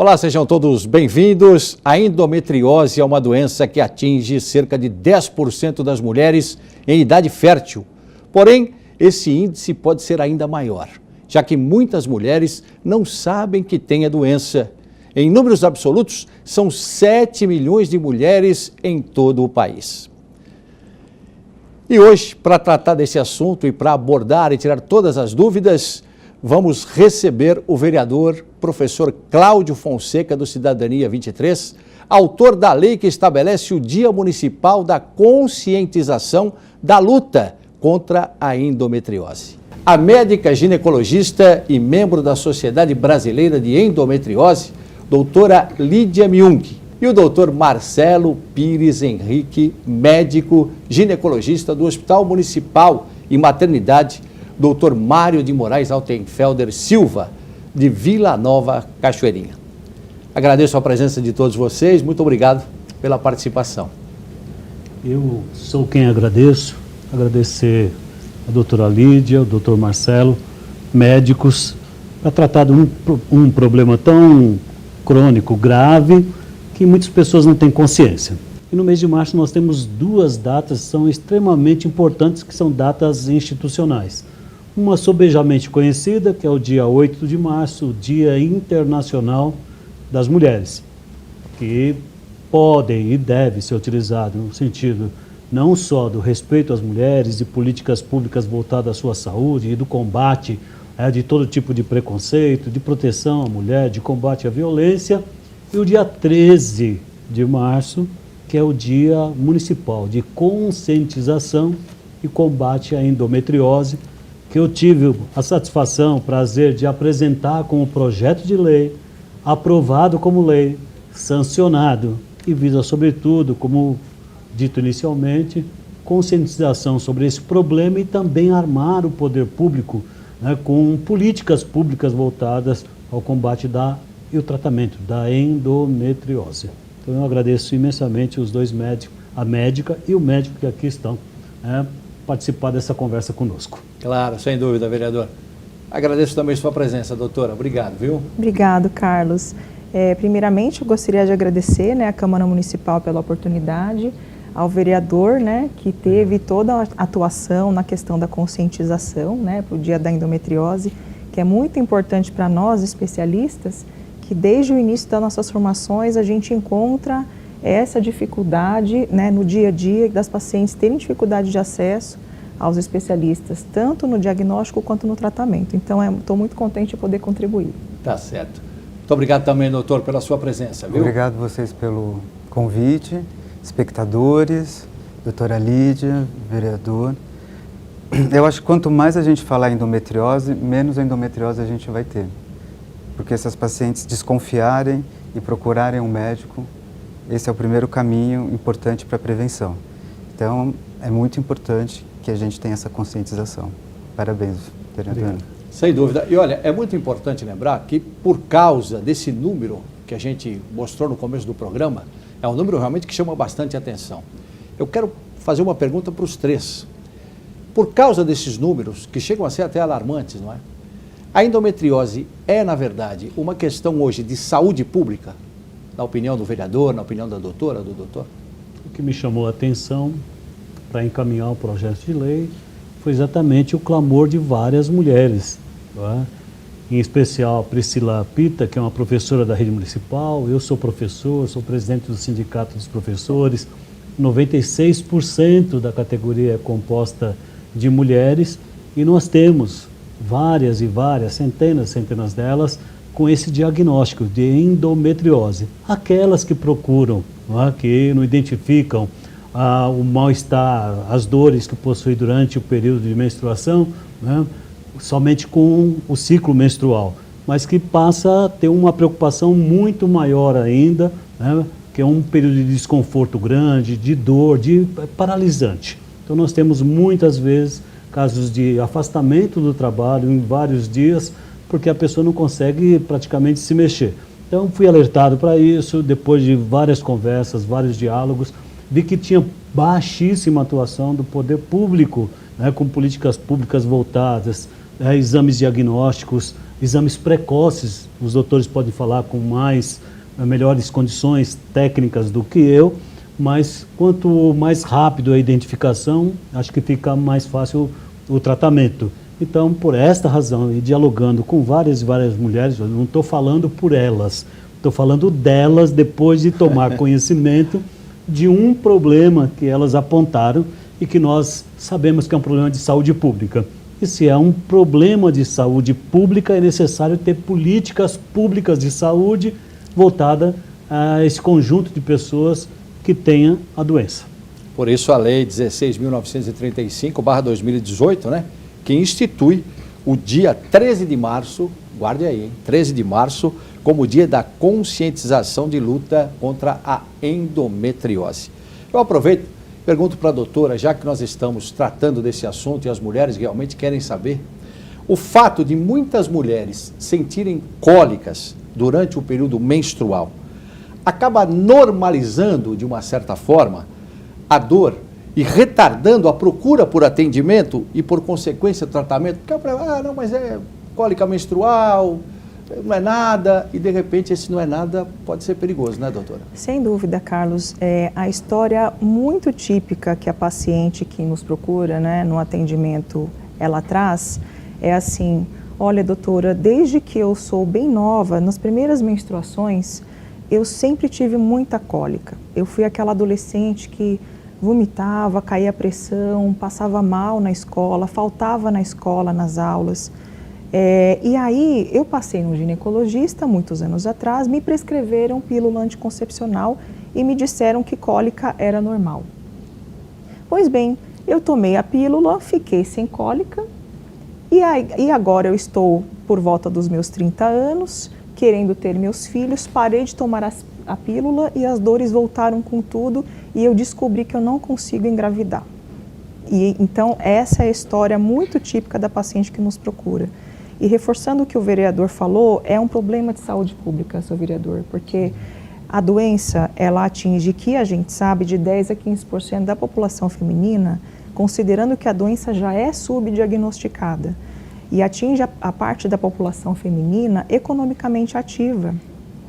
Olá, sejam todos bem-vindos. A endometriose é uma doença que atinge cerca de 10% das mulheres em idade fértil. Porém, esse índice pode ser ainda maior, já que muitas mulheres não sabem que têm a doença. Em números absolutos, são 7 milhões de mulheres em todo o país. E hoje, para tratar desse assunto e para abordar e tirar todas as dúvidas, vamos receber o vereador professor Cláudio Fonseca, do Cidadania 23, autor da lei que estabelece o Dia Municipal da Conscientização da Luta contra a Endometriose. A médica ginecologista e membro da Sociedade Brasileira de Endometriose, doutora Lídia Miung, e o doutor Marcelo Pires Henrique, médico ginecologista do Hospital Municipal e Maternidade Dr. Mário de Moraes Altenfelder Silva, de Vila Nova, Cachoeirinha. Agradeço a presença de todos vocês, muito obrigado pela participação. Eu sou quem agradeço, agradecer a doutora Lídia, o doutor Marcelo, médicos, para tratar de um problema tão crônico, grave, que muitas pessoas não têm consciência. E no mês de março nós temos duas datas que são extremamente importantes, que são datas institucionais. Uma sobejamente conhecida, que é o dia 8 de março, o Dia Internacional das Mulheres, que podem e devem ser utilizados no sentido não só do respeito às mulheres, de políticas públicas voltadas à sua saúde e do combate de todo tipo de preconceito, de proteção à mulher, de combate à violência, e o dia 13 de março, que é o Dia Municipal de Conscientização e Combate à Endometriose, que eu tive a satisfação, o prazer de apresentar como projeto de lei, aprovado como lei, sancionado, e visa, sobretudo, como dito inicialmente, conscientização sobre esse problema e também armar o poder público, né, com políticas públicas voltadas ao combate e o tratamento da endometriose. Então eu agradeço imensamente os dois médicos, a médica e o médico que aqui estão, participar dessa conversa conosco. Claro, sem dúvida, vereador. Agradeço também sua presença, doutora. Obrigado, viu? Obrigado, Carlos. Primeiramente, eu gostaria de agradecer, à Câmara Municipal pela oportunidade, ao vereador, que teve toda a atuação na questão da conscientização, para o Dia da Endometriose, que é muito importante para nós, especialistas, que desde o início das nossas formações a gente encontra essa dificuldade, no dia a dia das pacientes terem dificuldade de acesso aos especialistas, tanto no diagnóstico quanto no tratamento. Então, estou muito contente de poder contribuir. Tá certo. Muito obrigado também, doutor, pela sua presença, viu? Obrigado vocês pelo convite, espectadores, doutora Lídia, vereador. Eu acho que quanto mais a gente falar em endometriose, menos endometriose a gente vai ter. Porque se as pacientes desconfiarem e procurarem um médico, esse é o primeiro caminho importante para a prevenção. Então, é muito importante que a gente tenha essa conscientização. Parabéns, vereador. Sem dúvida. E olha, é muito importante lembrar que por causa desse número que a gente mostrou no começo do programa, é um número realmente que chama bastante atenção. Eu quero fazer uma pergunta para os três. Por causa desses números, que chegam a ser até alarmantes, não é? A endometriose é, na verdade, uma questão hoje de saúde pública? Na opinião do vereador, na opinião da doutora, do doutor? O que me chamou a atenção para encaminhar o projeto de lei foi exatamente o clamor de várias mulheres, em especial a Priscila Pita, que é uma professora da rede municipal. Eu sou professor, sou presidente do Sindicato dos Professores. 96% da categoria é composta de mulheres e nós temos várias e várias, centenas delas, com esse diagnóstico de endometriose. Aquelas que procuram, que não identificam o mal-estar, as dores que possuem durante o período de menstruação, somente com o ciclo menstrual, mas que passa a ter uma preocupação muito maior ainda, que é um período de desconforto grande, de dor, de paralisante. Então nós temos muitas vezes casos de afastamento do trabalho em vários dias, porque a pessoa não consegue praticamente se mexer. Então fui alertado para isso, depois de várias conversas, vários diálogos, vi que tinha baixíssima atuação do poder público, com políticas públicas voltadas, exames diagnósticos, exames precoces, os doutores podem falar com melhores condições técnicas do que eu, mas quanto mais rápido a identificação, acho que fica mais fácil o tratamento. Então, por esta razão, e dialogando com várias e várias mulheres, eu não estou falando por elas, estou falando delas depois de tomar conhecimento de um problema que elas apontaram e que nós sabemos que é um problema de saúde pública. E se é um problema de saúde pública, é necessário ter políticas públicas de saúde voltada a esse conjunto de pessoas que tenham a doença. Por isso a Lei 16.935/2018, né, que institui o dia 13 de março, guarde aí, hein, 13 de março, como dia da conscientização de luta contra a endometriose. Eu aproveito, pergunto para a doutora, já que nós estamos tratando desse assunto e as mulheres realmente querem saber, o fato de muitas mulheres sentirem cólicas durante o período menstrual acaba normalizando, de uma certa forma, a dor e retardando a procura por atendimento e, por consequência, o tratamento. Porque não, mas é cólica menstrual, não é nada, e de repente esse não é nada pode ser perigoso, né, doutora? Sem dúvida, Carlos. A história muito típica que a paciente que nos procura, né, no atendimento, ela traz, é assim: olha, doutora, desde que eu sou bem nova, nas primeiras menstruações, eu sempre tive muita cólica. Eu fui aquela adolescente que vomitava, caía a pressão, passava mal na escola, faltava na escola, nas aulas. E aí eu passei no ginecologista muitos anos atrás, me prescreveram pílula anticoncepcional e me disseram que cólica era normal. Pois bem, eu tomei a pílula, fiquei sem cólica e agora eu estou por volta dos meus 30 anos, querendo ter meus filhos, parei de tomar a pílula e as dores voltaram com tudo e eu descobri que eu não consigo engravidar. E então essa é a história muito típica da paciente que nos procura. E reforçando o que o vereador falou, é um problema de saúde pública, seu vereador, porque a doença, ela atinge, que a gente sabe, de 10 a 15% da população feminina, considerando que a doença já é subdiagnosticada, e atinge a parte da população feminina economicamente ativa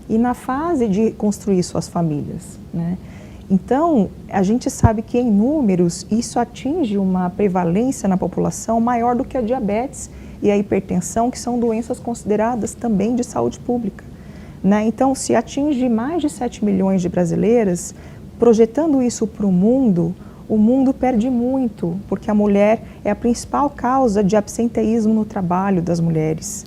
e na fase de construir suas famílias, né? Então, a gente sabe que em números isso atinge uma prevalência na população maior do que a diabetes e a hipertensão, que são doenças consideradas também de saúde pública, né? Então, se atinge mais de 7 milhões de brasileiras, projetando isso para o mundo perde muito, porque a mulher é a principal causa de absenteísmo no trabalho das mulheres.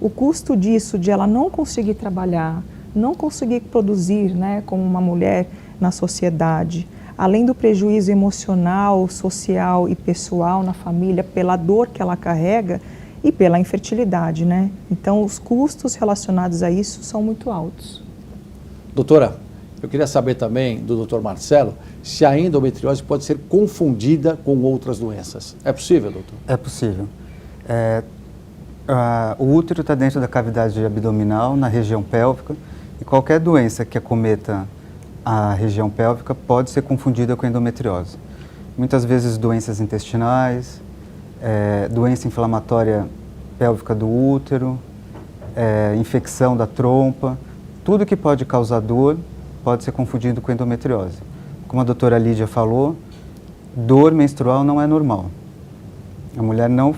O custo disso, de ela não conseguir trabalhar, não conseguir produzir, né, como uma mulher na sociedade, além do prejuízo emocional, social e pessoal na família, pela dor que ela carrega e pela infertilidade, né? Então, os custos relacionados a isso são muito altos. Doutora, eu queria saber também do doutor Marcelo se a endometriose pode ser confundida com outras doenças. É possível, doutor? É possível. O útero está dentro da cavidade abdominal, na região pélvica, e qualquer doença que acometa a região pélvica pode ser confundida com endometriose. Muitas vezes doenças intestinais, doença inflamatória pélvica do útero, infecção da trompa, tudo que pode causar dor pode ser confundido com endometriose. Como a doutora Lídia falou, dor menstrual não é normal. A mulher não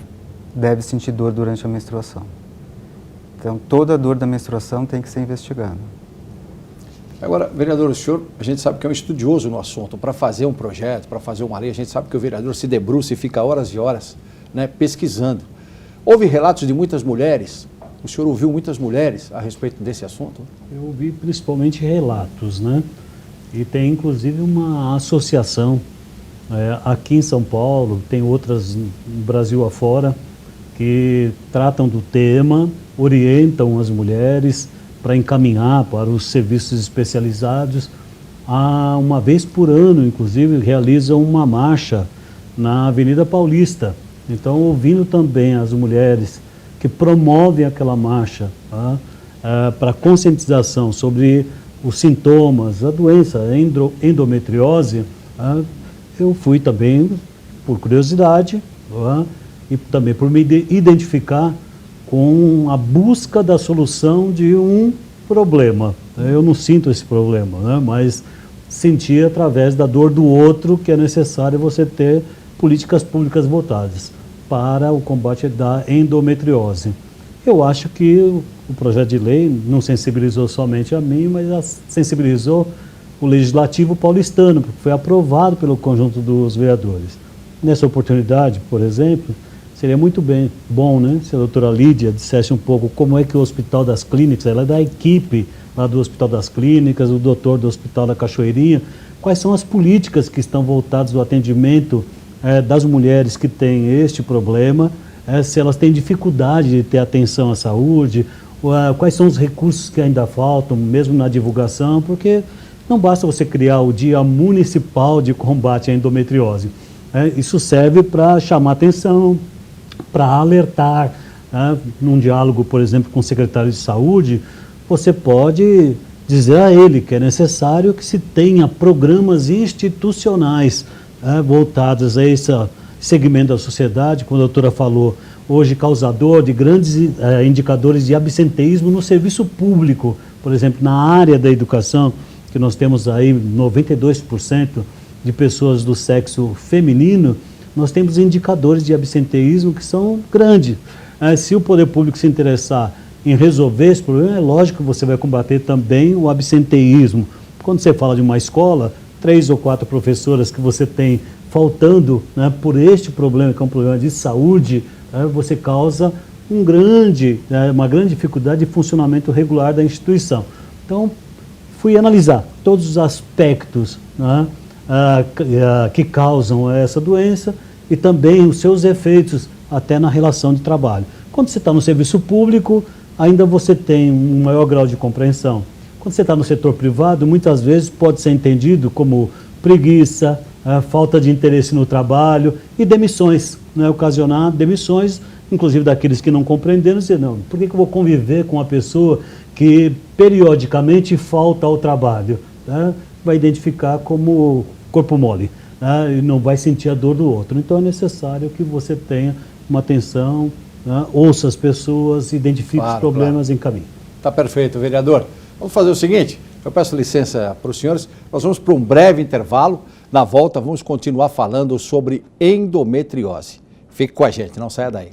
deve sentir dor durante a menstruação. Então, toda dor da menstruação tem que ser investigada. Agora, vereador, o senhor, a gente sabe que é um estudioso no assunto. Para fazer um projeto, para fazer uma lei, a gente sabe que o vereador se debruça e fica horas e horas, né, pesquisando. Houve relatos de muitas mulheres, o senhor ouviu muitas mulheres a respeito desse assunto? Eu ouvi principalmente relatos, né? E tem inclusive uma associação aqui em São Paulo, tem outras no Brasil afora, que tratam do tema, orientam as mulheres para encaminhar para os serviços especializados. Uma vez por ano, inclusive, realizam uma marcha na Avenida Paulista. Então, ouvindo também as mulheres que promovem aquela marcha para conscientização sobre os sintomas, a doença, a endometriose, eu fui também por curiosidade e também por me identificar com a busca da solução de um problema. Eu não sinto esse problema, né? Mas sentir através da dor do outro que é necessário você ter políticas públicas voltadas para o combate da endometriose. Eu acho que o projeto de lei não sensibilizou somente a mim, mas sensibilizou o Legislativo paulistano, porque foi aprovado pelo conjunto dos vereadores. Nessa oportunidade, por exemplo, seria muito bom, né, se a doutora Lídia dissesse um pouco como é que o Hospital das Clínicas, ela é da equipe lá do Hospital das Clínicas, o doutor do Hospital da Cachoeirinha, quais são as políticas que estão voltadas ao atendimento das mulheres que têm este problema, se elas têm dificuldade de ter atenção à saúde, quais são os recursos que ainda faltam, mesmo na divulgação, porque não basta você criar o Dia Municipal de Combate à Endometriose. Isso serve para chamar atenção, para alertar, num diálogo, por exemplo, com o secretário de saúde, você pode dizer a ele que é necessário que se tenha programas institucionais voltados a esse segmento da sociedade, como a doutora falou, hoje causador de grandes indicadores de absenteísmo no serviço público, por exemplo, na área da educação, que nós temos aí 92% de pessoas do sexo feminino, nós temos indicadores de absenteísmo que são grandes. Se o poder público se interessar em resolver esse problema, é lógico que você vai combater também o absenteísmo. Quando você fala de uma escola, 3 ou 4 professoras que você tem faltando, né, por este problema, que é um problema de saúde, você causa uma grande dificuldade de funcionamento regular da instituição. Então, fui analisar todos os aspectos, né, que causam essa doença e também os seus efeitos até na relação de trabalho. Quando você está no serviço público, ainda você tem um maior grau de compreensão. Quando você está no setor privado, muitas vezes pode ser entendido como preguiça, falta de interesse no trabalho e demissões, né? Ocasionar demissões, inclusive daqueles que não compreenderam, dizer, não, por que eu vou conviver com uma pessoa que periodicamente falta ao trabalho? Né? Vai identificar como corpo mole, né? E não vai sentir a dor do outro. Então é necessário que você tenha uma atenção, né? Ouça as pessoas, identifique os problemas em caminho. Está perfeito, vereador. Vamos fazer o seguinte, eu peço licença para os senhores, nós vamos para um breve intervalo, na volta vamos continuar falando sobre endometriose. Fique com a gente, não saia daí.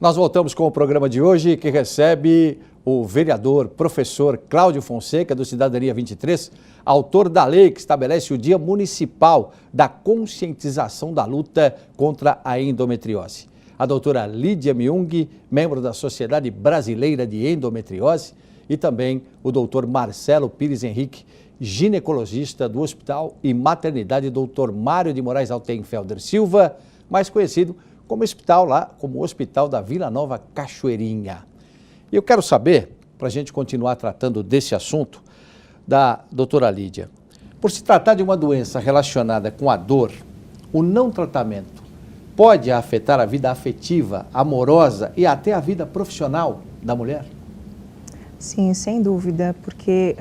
Nós voltamos com o programa de hoje, que recebe o vereador, professor Cláudio Fonseca, do Cidadania 23, autor da lei que estabelece o Dia Municipal da Conscientização da Luta contra a Endometriose. A doutora Lídia Miung, membro da Sociedade Brasileira de Endometriose, e também o doutor Marcelo Pires Henrique, ginecologista do Hospital e Maternidade Dr. Mário de Moraes Altenfelder Silva, mais conhecido como o Hospital da Vila Nova Cachoeirinha. E eu quero saber, para a gente continuar tratando desse assunto, da doutora Lídia, por se tratar de uma doença relacionada com a dor, o não tratamento pode afetar a vida afetiva, amorosa e até a vida profissional da mulher? Sim, sem dúvida, porque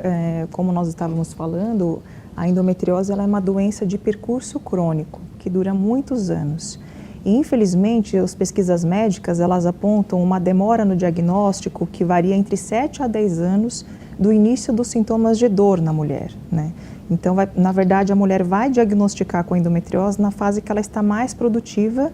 como nós estávamos falando, a endometriose ela é uma doença de percurso crônico, que dura muitos anos. E, infelizmente, as pesquisas médicas, elas apontam uma demora no diagnóstico que varia entre 7 a 10 anos do início dos sintomas de dor na mulher, né? Então, na verdade, a mulher vai diagnosticar com endometriose na fase que ela está mais produtiva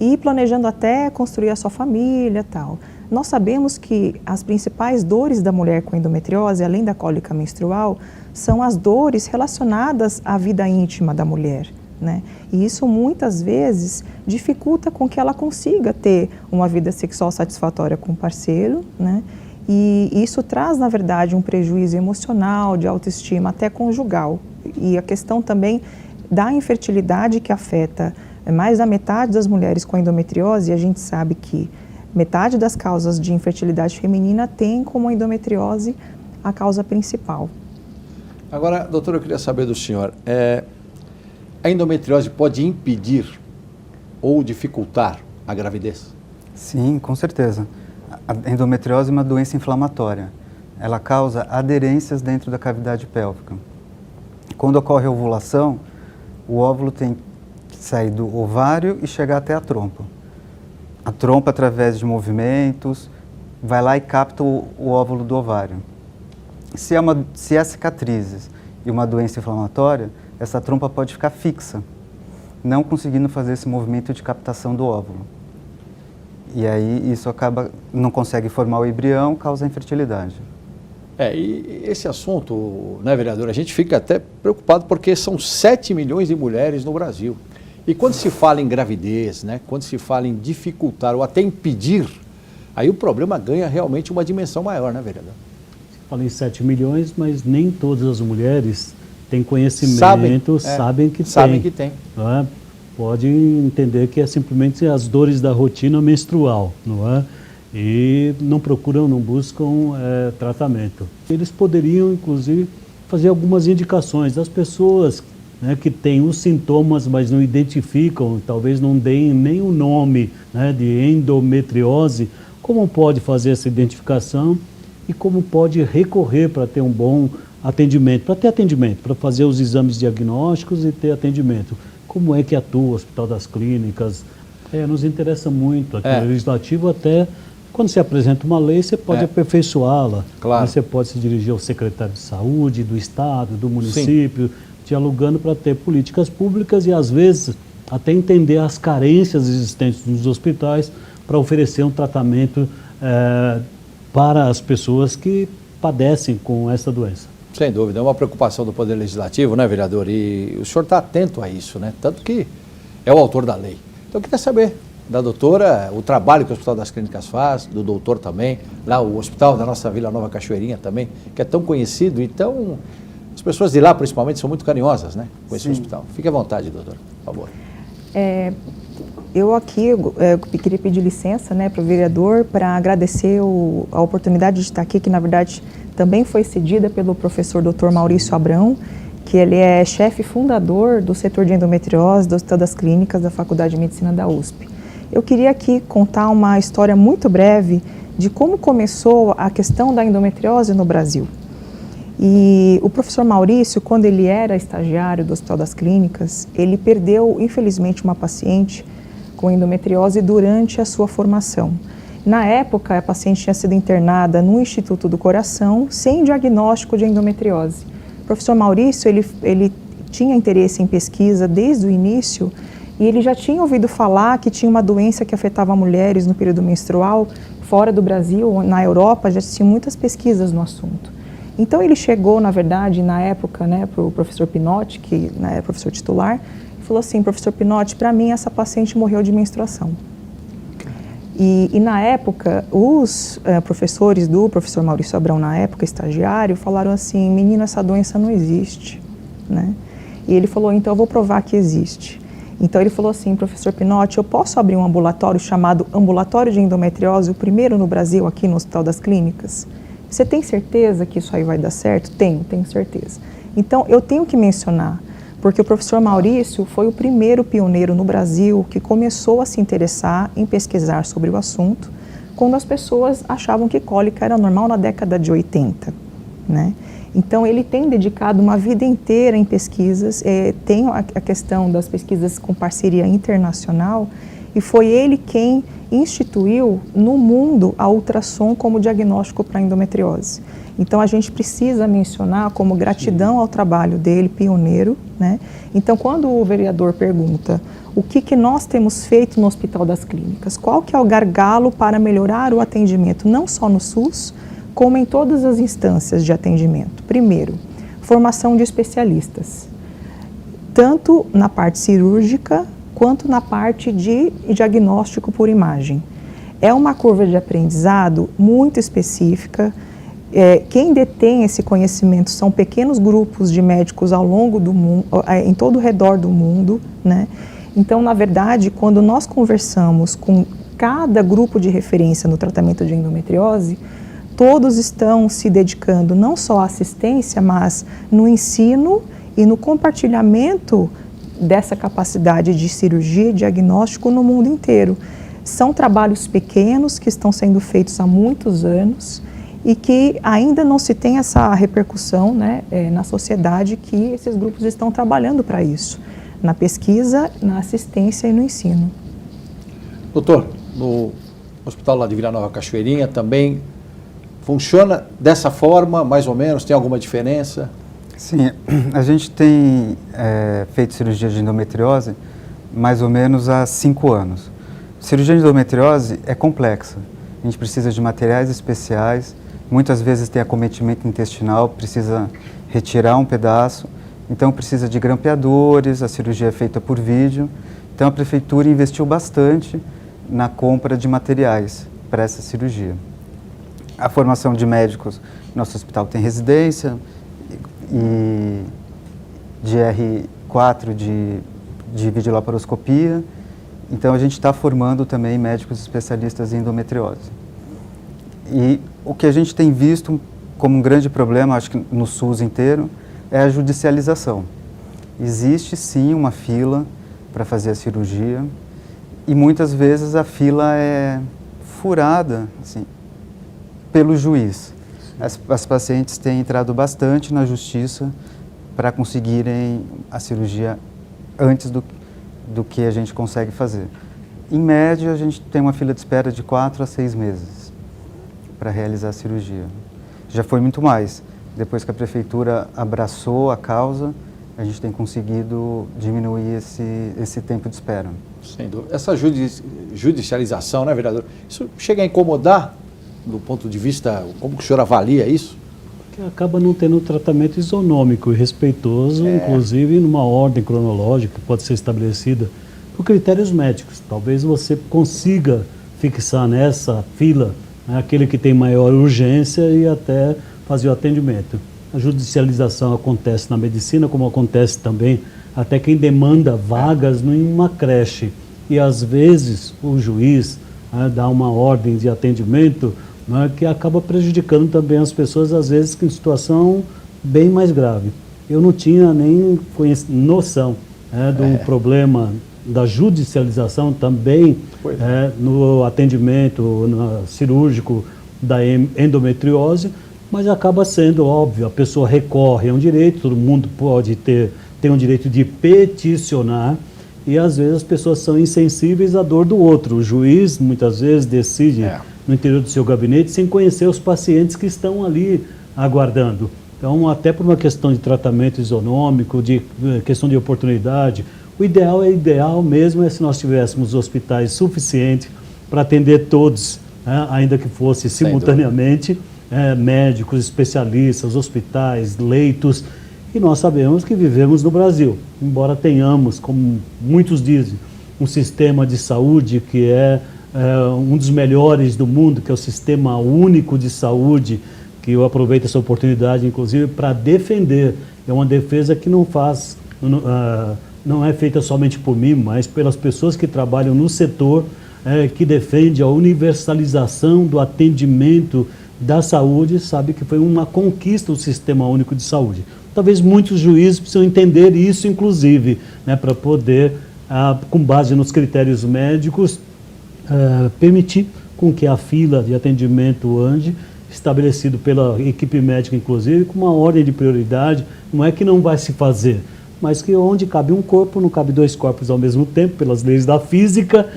e planejando até construir a sua família e tal. Nós sabemos que as principais dores da mulher com endometriose, além da cólica menstrual, são as dores relacionadas à vida íntima da mulher, né? E isso muitas vezes dificulta com que ela consiga ter uma vida sexual satisfatória com o parceiro, né? E isso traz, na verdade, um prejuízo emocional, de autoestima, até conjugal. E a questão também da infertilidade que afeta mais da metade das mulheres com endometriose, e a gente sabe que metade das causas de infertilidade feminina tem como a endometriose a causa principal. Agora, doutora, eu queria saber do senhor, A endometriose pode impedir ou dificultar a gravidez? Sim, com certeza. A endometriose é uma doença inflamatória. Ela causa aderências dentro da cavidade pélvica. Quando ocorre a ovulação, o óvulo tem que sair do ovário e chegar até a trompa. A trompa, através de movimentos, vai lá e capta o óvulo do ovário. Se é cicatrizes e uma doença inflamatória, essa trompa pode ficar fixa, não conseguindo fazer esse movimento de captação do óvulo. E aí isso não consegue formar o embrião, causa infertilidade. E esse assunto, né, vereador, a gente fica até preocupado porque são 7 milhões de mulheres no Brasil. E quando se fala em gravidez, né, quando se fala em dificultar ou até impedir, aí o problema ganha realmente uma dimensão maior, né, vereador? Falei 7 milhões, mas nem todas as mulheres têm conhecimento, sabem que tem. Não é? Pode entender que é simplesmente as dores da rotina menstrual, não é? E não procuram, não buscam tratamento. Eles poderiam, inclusive, fazer algumas indicações das pessoas, né, que têm os sintomas, mas não identificam, talvez não deem nem o nome, né, de endometriose, como pode fazer essa identificação e como pode recorrer para ter um bom atendimento, para fazer os exames diagnósticos e ter atendimento. Como é que atua o Hospital das Clínicas? Nos interessa muito. Aqui no Legislativo, até quando se apresenta uma lei, você pode aperfeiçoá-la. Claro. Você pode se dirigir ao secretário de saúde, do estado, do município, dialogando para ter políticas públicas e, às vezes, até entender as carências existentes nos hospitais para oferecer um tratamento para as pessoas que padecem com essa doença. Sem dúvida, é uma preocupação do Poder Legislativo, né, vereador? E o senhor está atento a isso, né? Tanto que é o autor da lei. Então eu queria saber da doutora o trabalho que o Hospital das Clínicas faz, do doutor também, lá o hospital da nossa Vila Nova Cachoeirinha também, que é tão conhecido e tão... As pessoas de lá, principalmente, são muito carinhosas, né, com esse hospital. Fique à vontade, doutor, por favor. Eu aqui queria pedir licença, né, para o vereador para agradecer a oportunidade de estar aqui, que na verdade também foi cedida pelo professor Dr. Maurício Abrão, que ele é chefe fundador do setor de endometriose do Hospital das Clínicas da Faculdade de Medicina da USP. Eu queria aqui contar uma história muito breve de como começou a questão da endometriose no Brasil. E o professor Maurício, quando ele era estagiário do Hospital das Clínicas, ele perdeu, infelizmente, uma paciente com endometriose durante a sua formação. Na época, a paciente tinha sido internada no Instituto do Coração, sem diagnóstico de endometriose. O professor Maurício, ele tinha interesse em pesquisa desde o início e ele já tinha ouvido falar que tinha uma doença que afetava mulheres no período menstrual. Fora do Brasil, na Europa, já tinha muitas pesquisas no assunto. Então ele chegou, na verdade, na época, né, para o professor Pinotti, que era professor titular, e falou assim: professor Pinotti, para mim essa paciente morreu de menstruação. E na época, os professores do professor Maurício Abrão, na época, estagiário, falaram assim: menino, essa doença não existe, né? E ele falou: então eu vou provar que existe. Então ele falou assim: professor Pinotti, eu posso abrir um ambulatório chamado Ambulatório de Endometriose, o primeiro no Brasil, aqui no Hospital das Clínicas? Você tem certeza que isso aí vai dar certo? Tenho certeza. Então eu tenho que mencionar, porque o professor Maurício foi o primeiro pioneiro no Brasil que começou a se interessar em pesquisar sobre o assunto, quando as pessoas achavam que cólica era normal na década de 80, né? Então ele tem dedicado uma vida inteira em pesquisas, tem a questão das pesquisas com parceria internacional, e foi ele quem instituiu no mundo a ultrassom como diagnóstico para endometriose. Então a gente precisa mencionar como gratidão ao trabalho dele, pioneiro, né? Então quando o vereador pergunta o que nós temos feito no Hospital das Clínicas, qual que é o gargalo para melhorar o atendimento, não só no SUS, como em todas as instâncias de atendimento. Primeiro, formação de especialistas, tanto na parte cirúrgica quanto na parte de diagnóstico por imagem. É uma curva de aprendizado muito específica. Quem detém esse conhecimento são pequenos grupos de médicos ao longo do mundo, em todo o redor do mundo, né? Então, na verdade, quando nós conversamos com cada grupo de referência no tratamento de endometriose, todos estão se dedicando não só à assistência, mas no ensino e no compartilhamento dessa capacidade de cirurgia e diagnóstico no mundo inteiro. São trabalhos pequenos que estão sendo feitos há muitos anos e que ainda não se tem essa repercussão, né, na sociedade, que esses grupos estão trabalhando para isso, na pesquisa, na assistência e no ensino. Doutor, no hospital lá de Vila Nova Cachoeirinha também funciona dessa forma, mais ou menos? Tem alguma diferença? Sim, a gente tem feito cirurgia de endometriose mais ou menos há 5 anos. Cirurgia de endometriose é complexa. A gente precisa de materiais especiais, muitas vezes tem acometimento intestinal, precisa retirar um pedaço, então precisa de grampeadores, a cirurgia é feita por vídeo. Então a prefeitura investiu bastante na compra de materiais para essa cirurgia. A formação de médicos, nosso hospital tem residência e de R4 de videolaparoscopia. Então a gente está formando também médicos especialistas em endometriose. E o que a gente tem visto como um grande problema, acho que no SUS inteiro, é a judicialização. Existe sim uma fila para fazer a cirurgia e muitas vezes a fila é furada assim, pelo juiz. As pacientes têm entrado bastante na justiça para conseguirem a cirurgia antes do que a gente consegue fazer. Em média, a gente tem uma fila de espera de 4 a 6 meses para realizar a cirurgia. Já foi muito mais. Depois que a prefeitura abraçou a causa, a gente tem conseguido diminuir esse tempo de espera. Sem dúvida. Essa judicialização, né, vereador? Isso chega a incomodar do ponto de vista, como que o senhor avalia isso? Que acaba não tendo um tratamento isonômico e respeitoso, inclusive numa ordem cronológica que pode ser estabelecida por critérios médicos. Talvez você consiga fixar nessa fila, né, aquele que tem maior urgência e até fazer o atendimento. A judicialização acontece na medicina, como acontece também até quem demanda vagas em uma creche. E às vezes o juiz dá uma ordem de atendimento, né, que acaba prejudicando também as pessoas, às vezes em situação bem mais grave. Eu não tinha nem noção do problema da judicialização também no atendimento cirúrgico da endometriose, mas acaba sendo óbvio, a pessoa recorre, é um direito, todo mundo pode tem um direito de peticionar, e às vezes as pessoas são insensíveis à dor do outro. O juiz muitas vezes decide no interior do seu gabinete sem conhecer os pacientes que estão ali aguardando. Então, até por uma questão de tratamento isonômico, de questão de oportunidade, o ideal mesmo é se nós tivéssemos hospitais suficientes para atender todos, ainda que fosse simultaneamente, médicos, especialistas, hospitais, leitos. E nós sabemos que vivemos no Brasil, embora tenhamos, como muitos dizem, um sistema de saúde que é um dos melhores do mundo, que é o Sistema Único de Saúde, que eu aproveito essa oportunidade, inclusive, para defender. É uma defesa que não é feita somente por mim, mas pelas pessoas que trabalham no setor, que defende a universalização do atendimento da saúde, sabe que foi uma conquista do Sistema Único de Saúde. Talvez muitos juízes precisam entender isso, inclusive, né, para poder, com base nos critérios médicos, permitir com que a fila de atendimento ande, estabelecido pela equipe médica, inclusive, com uma ordem de prioridade. Não é que não vai se fazer, mas que onde cabe um corpo, não cabe 2 corpos ao mesmo tempo, pelas leis da física,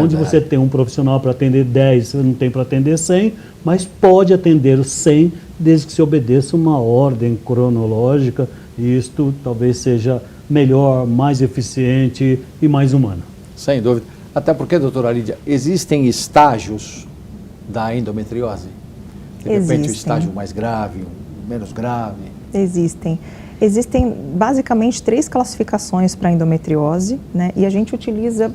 onde você tem um profissional para atender 10, você não tem para atender 100, mas pode atender 100, desde que se obedeça uma ordem cronológica, e isto talvez seja melhor, mais eficiente e mais humano. Sem dúvida. Até porque, doutora Lídia, existem estágios da endometriose? De repente, o estágio mais grave, o menos grave? Existem. Existem basicamente 3 classificações para endometriose, né? E a gente utiliza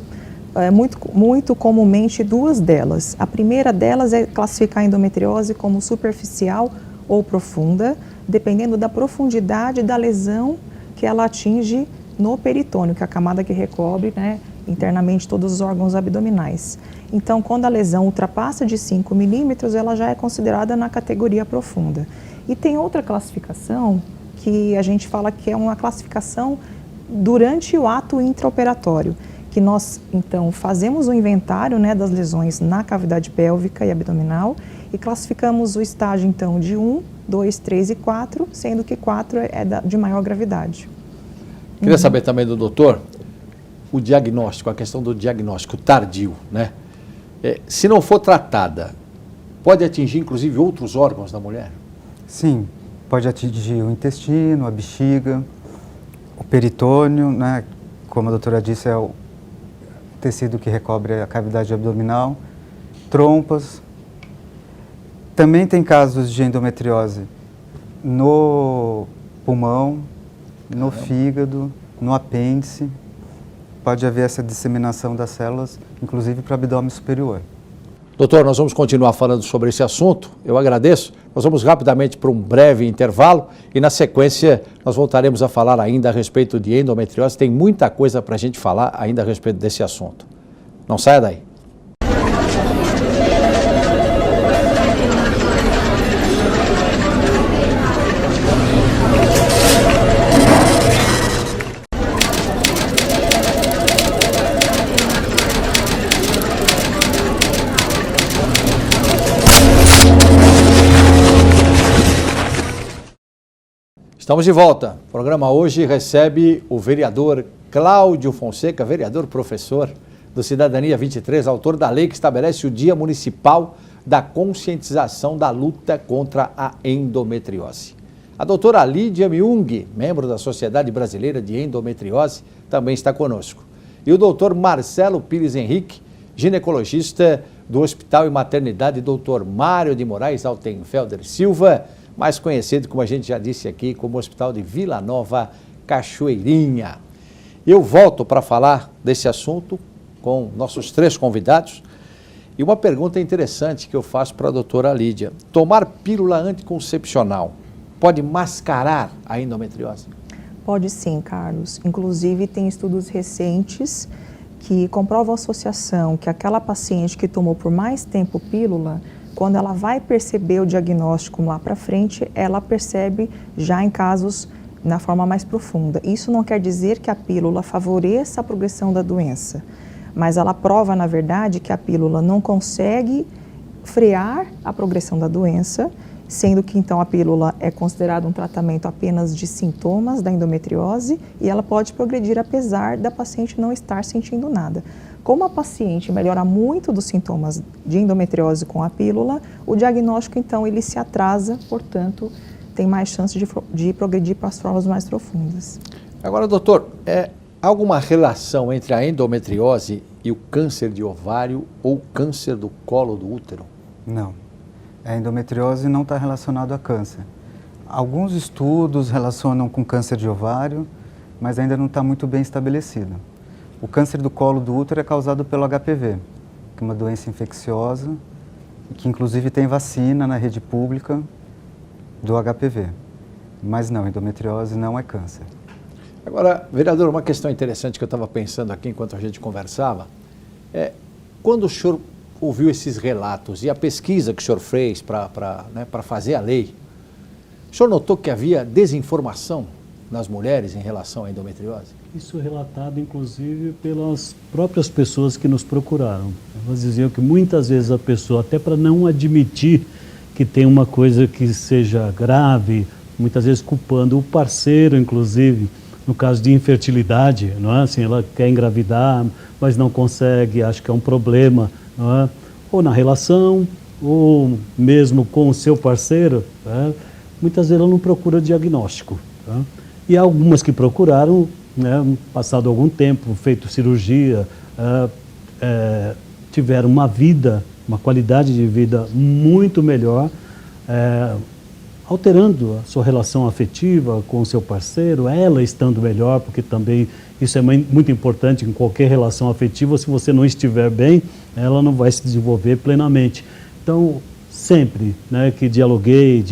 muito comumente 2 delas. A primeira delas é classificar a endometriose como superficial ou profunda, dependendo da profundidade da lesão que ela atinge no peritônio, que é a camada que recobre, né, internamente todos os órgãos abdominais. Então, quando a lesão ultrapassa de 5 milímetros, ela já é considerada na categoria profunda. E tem outra classificação que a gente fala que é uma classificação durante o ato intraoperatório, que nós, então, fazemos o inventário, né, das lesões na cavidade pélvica e abdominal e classificamos o estágio, então, de 1, 2, 3 e 4, sendo que 4 é de maior gravidade. Queria saber também do doutor o diagnóstico, a questão do diagnóstico tardio, né? Se não for tratada, pode atingir, inclusive, outros órgãos da mulher? Sim, pode atingir o intestino, a bexiga, o peritônio, né? Como a doutora disse, é o tecido que recobre a cavidade abdominal, trompas. Também tem casos de endometriose no pulmão, no fígado, no apêndice. Pode haver essa disseminação das células, inclusive para o abdômen superior. Doutor, nós vamos continuar falando sobre esse assunto, eu agradeço. Nós vamos rapidamente para um breve intervalo e na sequência nós voltaremos a falar ainda a respeito de endometriose. Tem muita coisa para a gente falar ainda a respeito desse assunto. Não saia daí. Estamos de volta. O programa hoje recebe o vereador Cláudio Fonseca, vereador professor do Cidadania 23, autor da lei que estabelece o Dia Municipal da Conscientização da Luta contra a Endometriose. A doutora Lídia Miung, membro da Sociedade Brasileira de Endometriose, também está conosco. E o doutor Marcelo Pires Henrique, ginecologista do Hospital e Maternidade Dr. Mário de Moraes Altenfelder Silva, mais conhecido, como a gente já disse aqui, como Hospital de Vila Nova Cachoeirinha. Eu volto para falar desse assunto com nossos 3 convidados. E uma pergunta interessante que eu faço para a doutora Lídia. Tomar pílula anticoncepcional pode mascarar a endometriose? Pode sim, Carlos. Inclusive, tem estudos recentes que comprovam a associação que aquela paciente que tomou por mais tempo pílula, quando ela vai perceber o diagnóstico lá para frente, ela percebe já em casos na forma mais profunda. Isso não quer dizer que a pílula favoreça a progressão da doença, mas ela prova, na verdade, que a pílula não consegue frear a progressão da doença, sendo que então a pílula é considerada um tratamento apenas de sintomas da endometriose e ela pode progredir apesar da paciente não estar sentindo nada. Como a paciente melhora muito dos sintomas de endometriose com a pílula, o diagnóstico então ele se atrasa, portanto, tem mais chance de progredir para as formas mais profundas. Agora, doutor, há alguma relação entre a endometriose e o câncer de ovário ou câncer do colo do útero? Não. A endometriose não está relacionada a câncer. Alguns estudos relacionam com câncer de ovário, mas ainda não está muito bem estabelecido. O câncer do colo do útero é causado pelo HPV, que é uma doença infecciosa, que inclusive tem vacina na rede pública do HPV. Mas não, endometriose não é câncer. Agora, vereador, uma questão interessante que eu estava pensando aqui enquanto a gente conversava, quando o senhor ouviu esses relatos e a pesquisa que o senhor fez para fazer a lei, o senhor notou que havia desinformação nas mulheres em relação à endometriose? Isso é relatado, inclusive, pelas próprias pessoas que nos procuraram. Elas diziam que muitas vezes a pessoa, até para não admitir que tem uma coisa que seja grave, muitas vezes culpando o parceiro, inclusive, no caso de infertilidade, não é? Assim, ela quer engravidar, mas não consegue, acha que é um problema, não é? Ou na relação, ou mesmo com o seu parceiro, é? Muitas vezes ela não procura diagnóstico. Tá? E há algumas que procuraram, né, passado algum tempo, feito cirurgia, tiveram uma vida, uma qualidade de vida muito melhor, alterando a sua relação afetiva com o seu parceiro, ela estando melhor, porque também isso é muito importante em qualquer relação afetiva, se você não estiver bem, ela não vai se desenvolver plenamente. Então, sempre, né, que dialoguei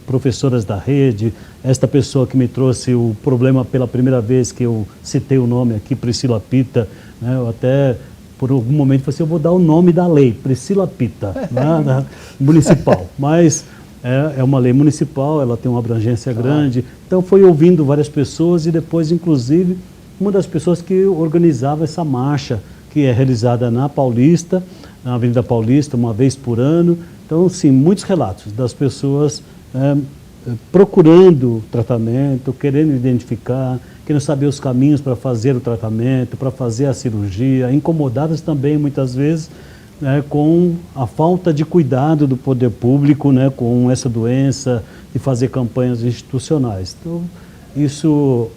professoras da rede, esta pessoa que me trouxe o problema pela primeira vez, que eu citei o nome aqui, Priscila Pita, né, eu até por algum momento falei assim, eu vou dar o nome da lei, Priscila Pita, né, municipal, mas é uma lei municipal, ela tem uma abrangência grande. Então foi ouvindo várias pessoas e depois, inclusive, uma das pessoas que organizava essa marcha, que é realizada na Paulista, na Avenida Paulista, uma vez por ano. Então, sim, muitos relatos das pessoas procurando tratamento, querendo identificar, querendo saber os caminhos para fazer o tratamento, para fazer a cirurgia, incomodadas também, muitas vezes, com a falta de cuidado do poder público, com essa doença, de fazer campanhas institucionais. Então, isso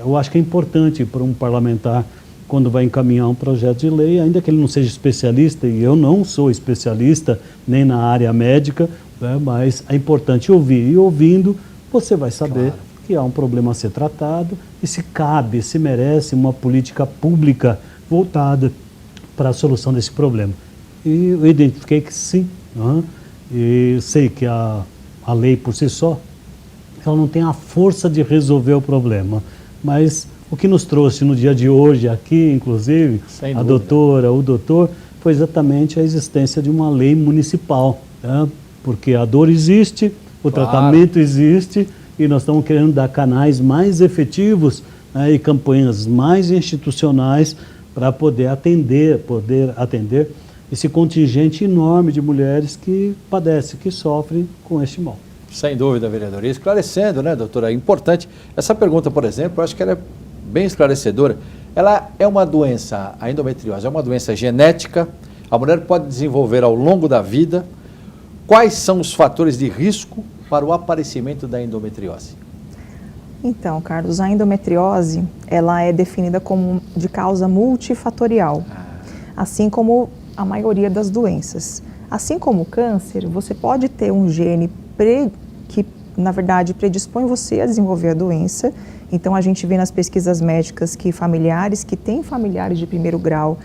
eu acho que é importante para um parlamentar, quando vai encaminhar um projeto de lei, ainda que ele não seja especialista, e eu não sou especialista nem na área médica, mas é importante ouvir. E ouvindo, você vai saber que há um problema a ser tratado e se cabe, se merece uma política pública voltada para a solução desse problema. E eu identifiquei que sim, e sei que a lei por si só, ela não tem a força de resolver o problema, mas o que nos trouxe no dia de hoje aqui, inclusive, a doutora, o doutor, foi exatamente a existência de uma lei municipal, porque a dor existe, o tratamento existe, e nós estamos querendo dar canais mais efetivos e campanhas mais institucionais para poder atender esse contingente enorme de mulheres que padecem, que sofrem com este mal. Sem dúvida, vereador. E esclarecendo, doutora, é importante. Essa pergunta, por exemplo, eu acho que ela é bem esclarecedora. Ela é uma doença, a endometriose, é uma doença genética, a mulher pode desenvolver ao longo da vida. Quais são os fatores de risco para o aparecimento da endometriose? Então, Carlos, a endometriose, ela é definida como de causa multifatorial, assim como a maioria das doenças. Assim como o câncer, você pode ter um gene que, na verdade, predispõe você a desenvolver a doença. Então, a gente vê nas pesquisas médicas que familiares que têm familiares de primeiro grau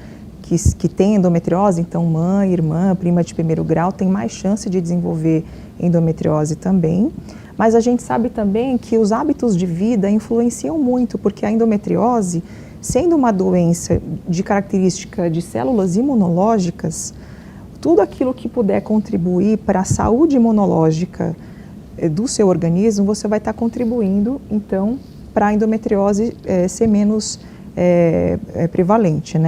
que têm endometriose, então mãe, irmã, prima de primeiro grau, tem mais chance de desenvolver endometriose também. Mas a gente sabe também que os hábitos de vida influenciam muito, porque a endometriose, sendo uma doença de característica de células imunológicas, tudo aquilo que puder contribuir para a saúde imunológica do seu organismo, você vai estar contribuindo, então, para a endometriose ser menos prevalente,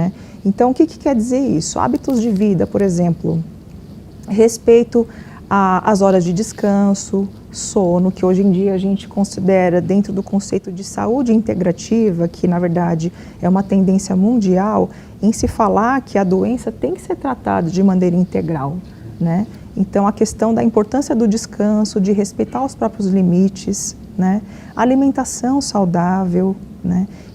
Então, o que quer dizer isso? Hábitos de vida, por exemplo, respeito às horas de descanso, sono, que hoje em dia a gente considera dentro do conceito de saúde integrativa, que na verdade é uma tendência mundial, em se falar que a doença tem que ser tratada de maneira integral, Então, a questão da importância do descanso, de respeitar os próprios limites, alimentação saudável,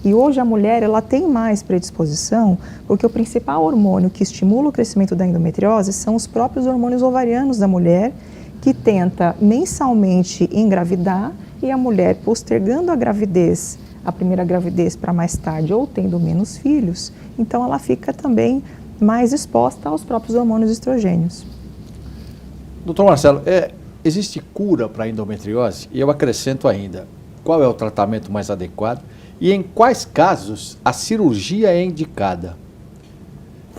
E hoje a mulher, ela tem mais predisposição, porque o principal hormônio que estimula o crescimento da endometriose são os próprios hormônios ovarianos da mulher, que tenta mensalmente engravidar, e a mulher postergando a primeira gravidez para mais tarde, ou tendo menos filhos, então ela fica também mais exposta aos próprios hormônios estrogênios. Doutor Marcelo, existe cura para a endometriose? E eu acrescento ainda, qual é o tratamento mais adequado? E em quais casos a cirurgia é indicada?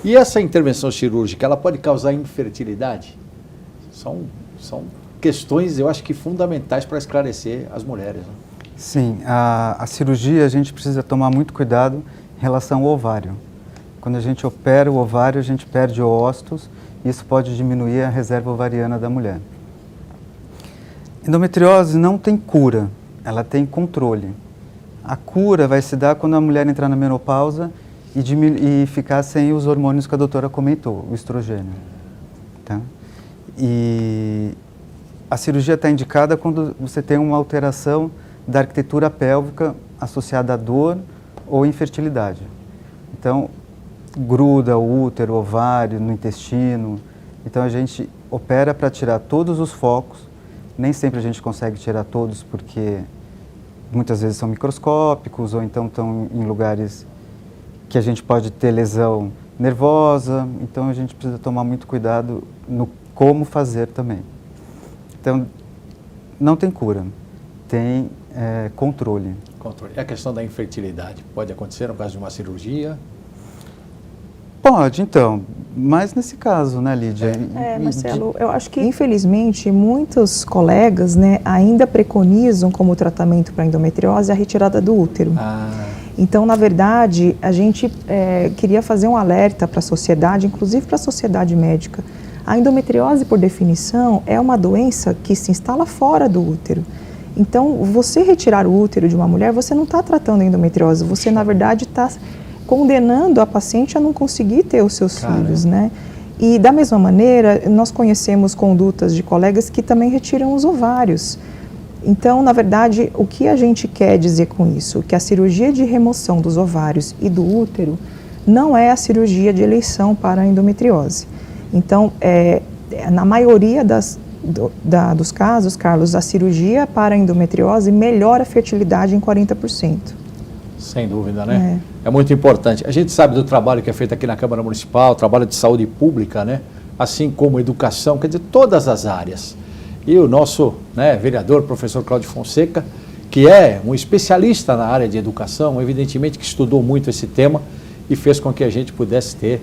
E essa intervenção cirúrgica, ela pode causar infertilidade? São questões, eu acho que fundamentais para esclarecer as mulheres. Sim, a cirurgia a gente precisa tomar muito cuidado em relação ao ovário. Quando a gente opera o ovário, a gente perde ócitos, e isso pode diminuir a reserva ovariana da mulher. Endometriose não tem cura, ela tem controle. A cura vai se dar quando a mulher entrar na menopausa e ficar sem os hormônios que a doutora comentou, o estrogênio. Tá? E a cirurgia está indicada quando você tem uma alteração da arquitetura pélvica associada à dor ou infertilidade. Então, gruda o útero, o ovário, no intestino. Então, a gente opera para tirar todos os focos. Nem sempre a gente consegue tirar todos, porque muitas vezes são microscópicos, ou então estão em lugares que a gente pode ter lesão nervosa. Então, a gente precisa tomar muito cuidado no como fazer também. Então, não tem cura, tem controle. E a questão da infertilidade, pode acontecer no caso de uma cirurgia? Pode, então. mais nesse caso, né, Lídia? Marcelo, eu acho que, infelizmente, muitos colegas, né, ainda preconizam como tratamento para endometriose a retirada do útero. Então, na verdade, a gente queria fazer um alerta para a sociedade, inclusive para a sociedade médica. A endometriose, por definição, é uma doença que se instala fora do útero. Então, você retirar o útero de uma mulher, você não está tratando a endometriose, você, na verdade, está condenando a paciente a não conseguir ter os seus filhos, né? E, da mesma maneira, nós conhecemos condutas de colegas que também retiram os ovários. Então, na verdade, o que a gente quer dizer com isso? Que a cirurgia de remoção dos ovários e do útero não é a cirurgia de eleição para a endometriose. Então, na maioria dos casos, Carlos, a cirurgia para a endometriose melhora a fertilidade em 40%. Sem dúvida, né? É muito importante. A gente sabe do trabalho que é feito aqui na Câmara Municipal, trabalho de saúde pública, né? Assim como educação, quer dizer, todas as áreas. E o nosso vereador, professor Cláudio Fonseca, que é um especialista na área de educação, evidentemente que estudou muito esse tema e fez com que a gente pudesse ter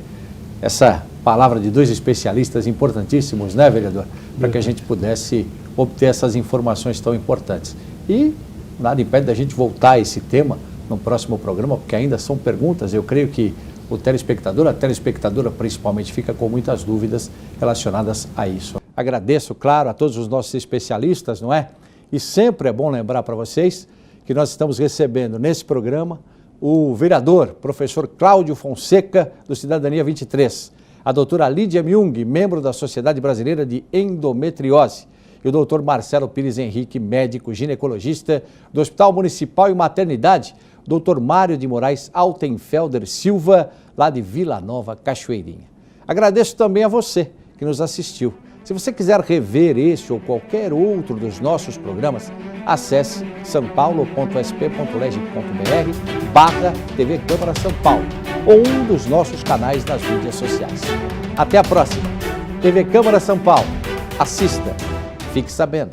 essa palavra de dois especialistas importantíssimos, né, vereador? Para que a gente pudesse obter essas informações tão importantes. E nada impede da gente voltar a esse tema no próximo programa, porque ainda são perguntas. Eu creio que o telespectador, a telespectadora principalmente, fica com muitas dúvidas relacionadas a isso. Agradeço, claro, a todos os nossos especialistas, não é? E sempre é bom lembrar para vocês que nós estamos recebendo nesse programa o vereador, professor Cláudio Fonseca, do Cidadania 23, a doutora Lídia Myung, membro da Sociedade Brasileira de Endometriose, e o doutor Marcelo Pires Henrique, médico ginecologista do Hospital Municipal e Maternidade, doutor Mário de Moraes Altenfelder Silva, lá de Vila Nova, Cachoeirinha. Agradeço também a você que nos assistiu. Se você quiser rever este ou qualquer outro dos nossos programas, acesse sampaulo.sp.leg.br/TV Câmara São Paulo ou um dos nossos canais nas mídias sociais. Até a próxima. TV Câmara São Paulo. Assista. Fique sabendo.